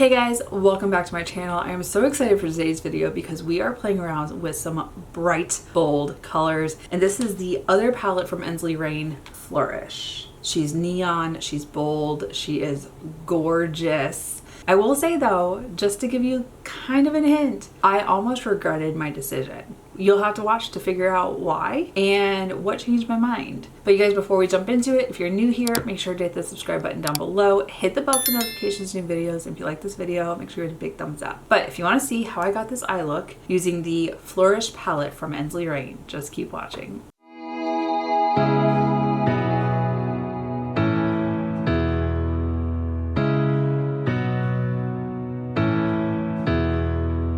Hey guys, welcome back to my channel. I am so excited for today's video because we are playing around with some bright, bold colors. And this is the other palette from Ensley Reign Flourish. She's neon, she's bold, she is gorgeous. I will say though, just to give you kind of a hint, I almost regretted my decision. You'll have to watch to figure out why and what changed my mind. But you guys, before we jump into it, if you're new here, make sure to hit the subscribe button down below, hit the bell for notifications, new videos, and if you like this video, make sure to hit a big thumbs up. But if you want to see how I got this eye look using the Flourish palette from Ensley Reign, just keep watching.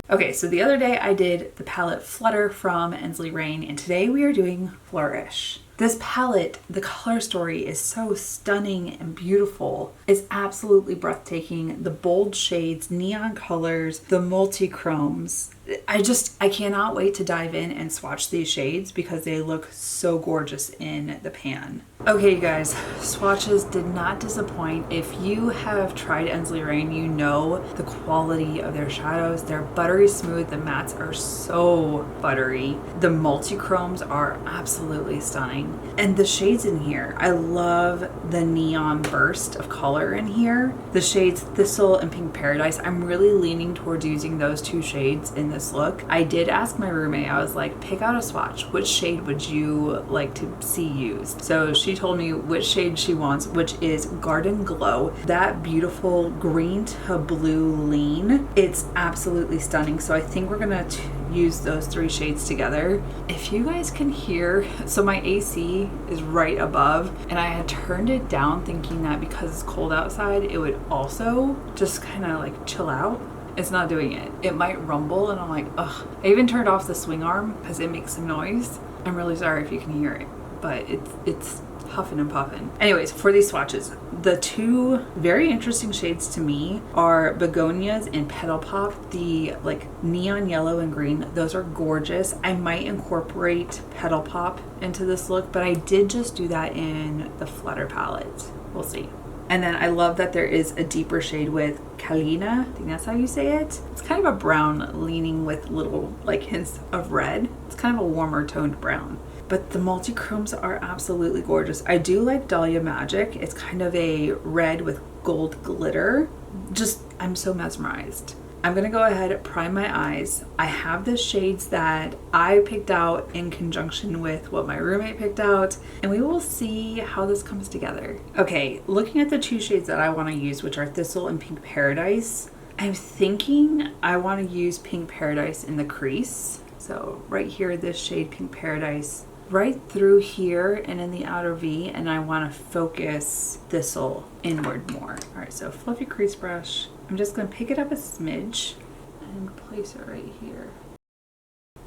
Okay, so the other day I did the palette Flutter from Ensley Reign, and today we are doing Flourish. This palette, the color story is so stunning and beautiful. It's absolutely breathtaking. The bold shades, neon colors, the multi-chromes. I cannot wait to dive in and swatch these shades because they look so gorgeous in the pan. Okay, you guys, swatches did not disappoint. If you have tried Ensley Reign, you know the quality of their shadows. They're buttery smooth. The mattes are so buttery. The multi-chromes are absolutely stunning. And the shades in here, I love the neon burst of color in here. The shades Thistle and Pink Paradise, I'm really leaning towards using those two shades in this look. I did ask my roommate, I was like, pick out a swatch. Which shade would you like to see used? So she told me which shade she wants, which is Garden Glow. That beautiful green to blue lean. It's absolutely stunning. So I think we're gonna use those three shades together. If you guys can hear, so my AC is right above and I had turned it down thinking that because it's cold outside it would also just kind of like chill out. It's not doing it. It might rumble and I'm like, ugh. I even turned off the swing arm because it makes some noise. I'm really sorry if you can hear it, but it's huffing and puffing. Anyways, for these swatches, the two very interesting shades to me are Begonias and Petal Pop. The like neon yellow and green, those are gorgeous. I might incorporate Petal Pop into this look, but I did just do that in the Flutter palette. We'll see. And then I love that there is a deeper shade with Kalina. I think that's how you say it. It's kind of a brown leaning with little like hints of red. It's kind of a warmer toned brown. But the multi-chromes are absolutely gorgeous. I do like Dahlia Magic. It's kind of a red with gold glitter. Just, I'm so mesmerized. I'm gonna go ahead and prime my eyes. I have the shades that I picked out in conjunction with what my roommate picked out, and we will see how this comes together. Okay, looking at the two shades that I wanna use, which are Thistle and Pink Paradise, I'm thinking I wanna use Pink Paradise in the crease. So right here, this shade Pink Paradise, right through here and in the outer V, and I want to focus Thistle inward more. All right, so fluffy crease brush. I'm just going to pick it up a smidge and place it right here.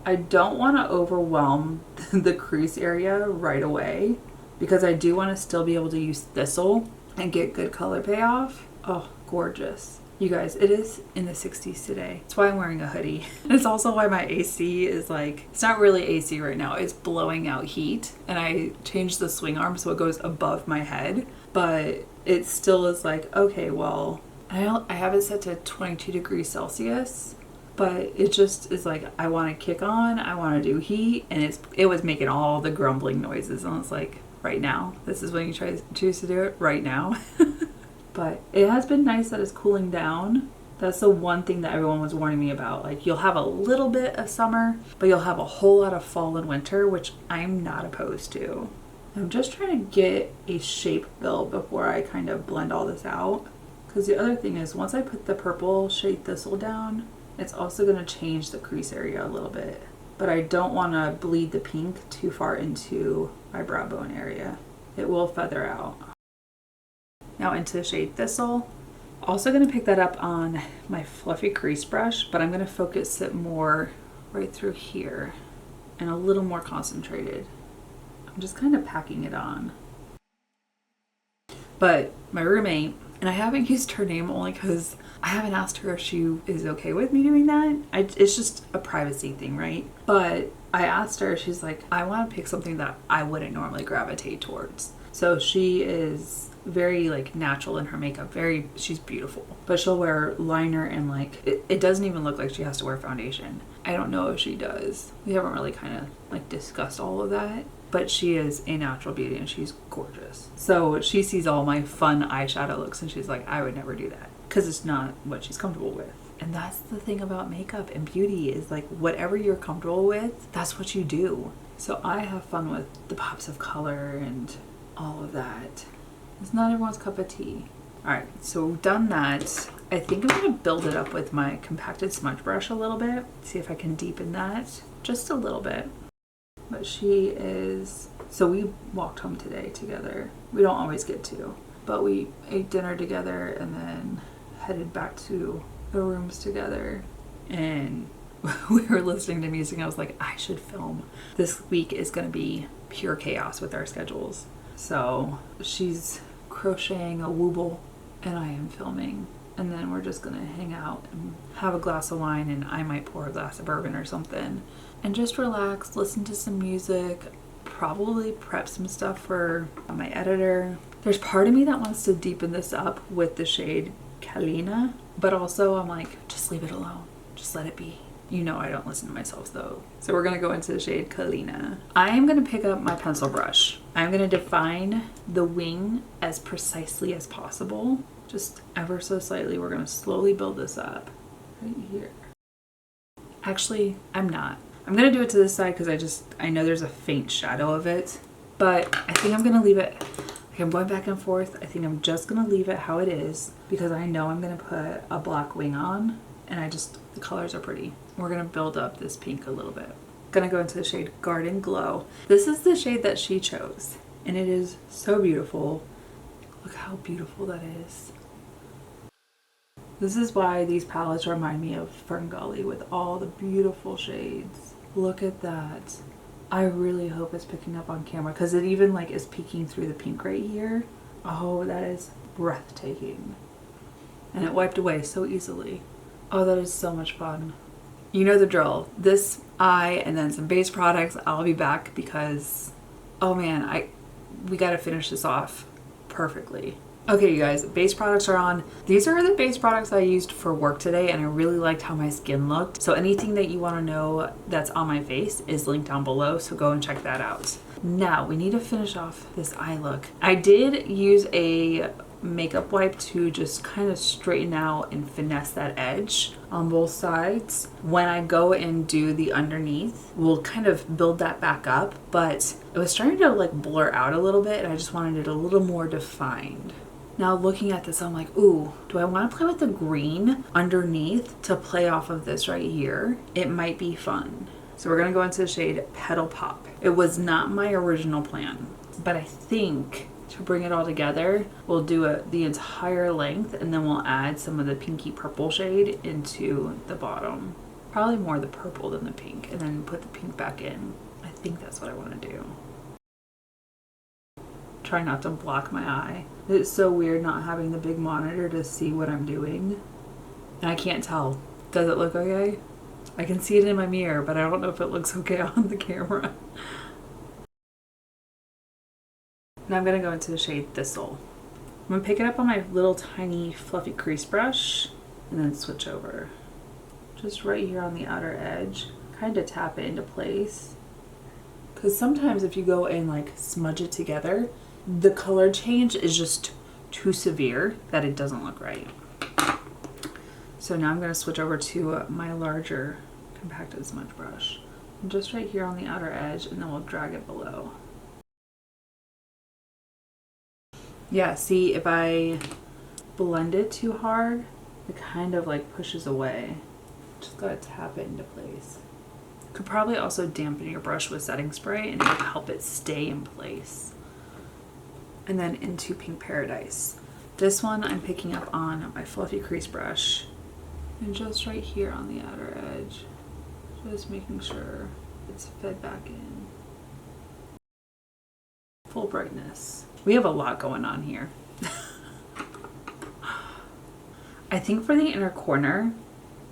I don't want to overwhelm the crease area right away because I do want to still be able to use Thistle and get good color payoff. Oh, gorgeous. You guys, it is in the 60s today. That's why I'm wearing a hoodie. It's also why my AC is like, it's not really AC right now. It's blowing out heat. And I changed the swing arm so it goes above my head. But it still is like, okay, well, I have it set to 22 degrees Celsius. But it just is like, I want to kick on. I want to do heat. And it was making all the grumbling noises. And it's like, right now. This is when you choose to do it, right now. But it has been nice that it's cooling down. That's the one thing that everyone was warning me about. Like, you'll have a little bit of summer, but you'll have a whole lot of fall and winter, which I'm not opposed to. I'm just trying to get a shape built before I kind of blend all this out. Because the other thing is, once I put the purple shade Thistle down, it's also going to change the crease area a little bit. But I don't want to bleed the pink too far into my brow bone area. It will feather out. Now into the shade Thistle. Also going to pick that up on my fluffy crease brush, but I'm going to focus it more right through here and a little more concentrated. I'm just kind of packing it on. But my roommate, and I haven't used her name only because I haven't asked her if she is okay with me doing that. It's just a privacy thing, right? But I asked her, she's like, I want to pick something that I wouldn't normally gravitate towards. So she is very like natural in her makeup. She's beautiful. But she'll wear liner and like, it doesn't even look like she has to wear foundation. I don't know if she does. We haven't really kind of like discussed all of that. But she is a natural beauty and she's gorgeous. So she sees all my fun eyeshadow looks and she's like, I would never do that. Because it's not what she's comfortable with. And that's the thing about makeup and beauty is like whatever you're comfortable with, that's what you do. So I have fun with the pops of color and all of that. It's not everyone's cup of tea. All right, so we've done that. I think I'm gonna build it up with my compacted smudge brush a little bit. See if I can deepen that just a little bit. But she is, so we walked home today together. We don't always get to, but we ate dinner together and then headed back to the rooms together. And we were listening to music and I was like, I should film. This week is gonna be pure chaos with our schedules. So she's crocheting a wooble and I am filming. And then we're just gonna hang out and have a glass of wine and I might pour a glass of bourbon or something. And just relax, listen to some music, probably prep some stuff for my editor. There's part of me that wants to deepen this up with the shade Kalina, but also I'm like, just leave it alone. Just let it be. You know I don't listen to myself though. So we're gonna go into the shade Kalina. I am gonna pick up my pencil brush. I'm gonna define the wing as precisely as possible. Just ever so slightly. We're gonna slowly build this up right here. Actually, I'm not. I'm gonna do it to this side because I know there's a faint shadow of it, but I think I'm gonna leave it, like I'm going back and forth. I think I'm just gonna leave it how it is because I know I'm gonna put a black wing on and the colors are pretty. We're gonna build up this pink a little bit. Gonna go into the shade Garden Glow. This is the shade that she chose and it is so beautiful. Look how beautiful that is. This is why these palettes remind me of Ferngully with all the beautiful shades. Look at that. I really hope it's picking up on camera because it even like is peeking through the pink right here. Oh, that is breathtaking. And it wiped away so easily. Oh, that is so much fun. You know the drill. This eye and then some base products. I'll be back because, oh man, we gotta finish this off perfectly. Okay, you guys, base products are on. These are the base products I used for work today and I really liked how my skin looked. So anything that you want to know that's on my face is linked down below, so go and check that out. Now, we need to finish off this eye look. I did use a makeup wipe to just kind of straighten out and finesse that edge on both sides. When I go and do the underneath, we'll kind of build that back up, but it was starting to like blur out a little bit and I just wanted it a little more defined. Now looking at this, I'm like, ooh, do I want to play with the green underneath to play off of this right here? It might be fun. So we're gonna go into the shade Petal Pop. It was not my original plan, but I think to bring it all together, we'll do the entire length and then we'll add some of the pinky purple shade into the bottom. Probably more the purple than the pink, and then put the pink back in. I think that's what I want to do. Try not to block my eye. It's so weird not having the big monitor to see what I'm doing. And I can't tell. Does it look okay? I can see it in my mirror, but I don't know if it looks okay on the camera. Now I'm gonna go into the shade Thistle. I'm gonna pick it up on my little tiny fluffy crease brush and then switch over. Just right here on the outer edge, kind of tap it into place. Because sometimes if you go and like smudge it together, the color change is just too severe that it doesn't look right. So now I'm going to switch over to my larger compacted smudge brush. And just right here on the outer edge, and then we'll drag it below. Yeah, see, if I blend it too hard, it kind of like pushes away. Just gotta tap it into place. Could probably also dampen your brush with setting spray and it would help it stay in place. And then into Pink Paradise. This one I'm picking up on my fluffy crease brush and just right here on the outer edge, just making sure it's fed back in. Full brightness. We have a lot going on here. I think for the inner corner,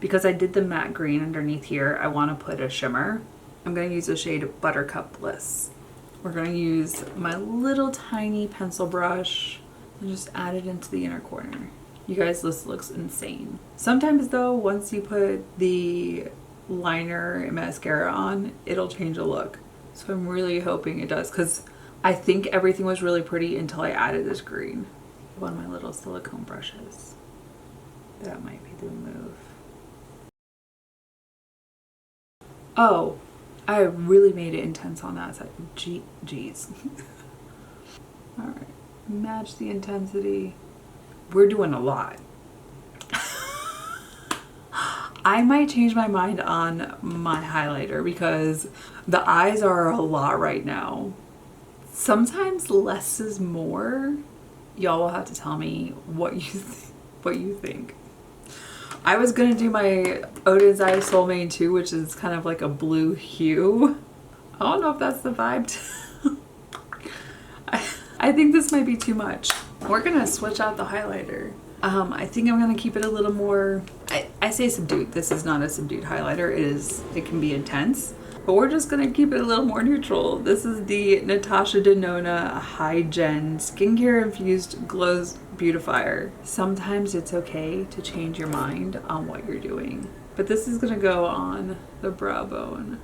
because I did the matte green underneath here, I want to put a shimmer. I'm going to use the shade Buttercup Bliss. We're going to use my little tiny pencil brush and just add it into the inner corner. You guys, this looks insane. Sometimes though, once you put the liner and mascara on, it'll change the look. So I'm really hoping it does, because I think everything was really pretty until I added this green. One of my little silicone brushes. That might be the move. Oh, I really made it intense on that side. Geez. All right, match the intensity. We're doing a lot. I might change my mind on my highlighter because the eyes are a lot right now. Sometimes less is more. Y'all will have to tell me what you think. I was gonna do my Odin's Eye SHOPMY 2, which is kind of like a blue hue. I don't know if that's the vibe. I think this might be too much. We're gonna switch out the highlighter. I think I'm gonna keep it a little more, I say subdued. This is not a subdued highlighter. It can be intense, but we're just gonna keep it a little more neutral. This is the Natasha Denona High Gen Skincare Infused Glows Beautifier. Sometimes it's okay to change your mind on what you're doing, but this is gonna go on the brow bone.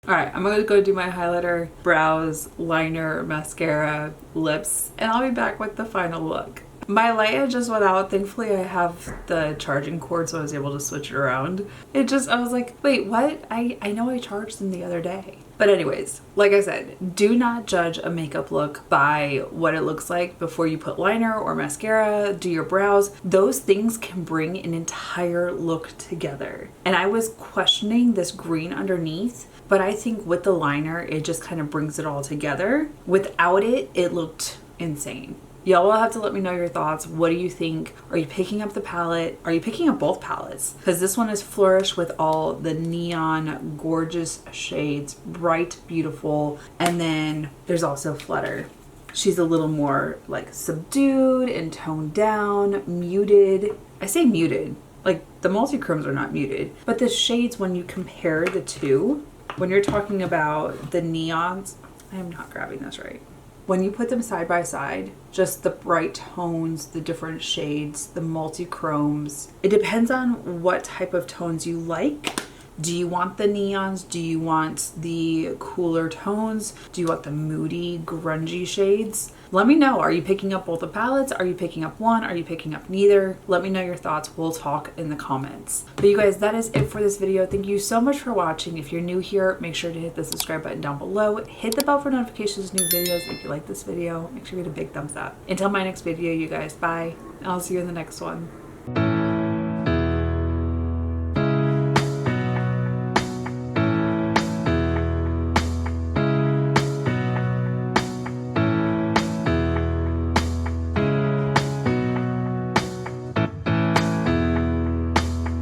All right, I'm gonna go do my highlighter, brows, liner, mascara, lips, and I'll be back with the final look. My light just went out. Thankfully, I have the charging cord, so I was able to switch it around. I was like, wait, what? I know I charged them the other day. But anyways, like I said, do not judge a makeup look by what it looks like before you put liner or mascara, do your brows. Those things can bring an entire look together. And I was questioning this green underneath, but I think with the liner, it just kind of brings it all together. Without it, it looked insane. Y'all will have to let me know your thoughts. What do you think? Are you picking up the palette? Are you picking up both palettes? Because this one is Flourish with all the neon, gorgeous shades, bright, beautiful. And then there's also Flutter. She's a little more like subdued and toned down, muted. I say muted, like the multi-chromes are not muted, but the shades, when you compare the two, when you're talking about the neons, I am not grabbing this right. When you put them side by side, just the bright tones, the different shades, the multi-chromes, it depends on what type of tones you like. Do you want the neons? Do you want the cooler tones? Do you want the moody, grungy shades? Let me know. Are you picking up both the palettes? Are you picking up one? Are you picking up neither? Let me know your thoughts. We'll talk in the comments. But you guys, that is it for this video. Thank you so much for watching. If you're new here, make sure to hit the subscribe button down below. Hit the bell for notifications of new videos. If you like this video, make sure you hit a big thumbs up. Until my next video, you guys, bye. I'll see you in the next one.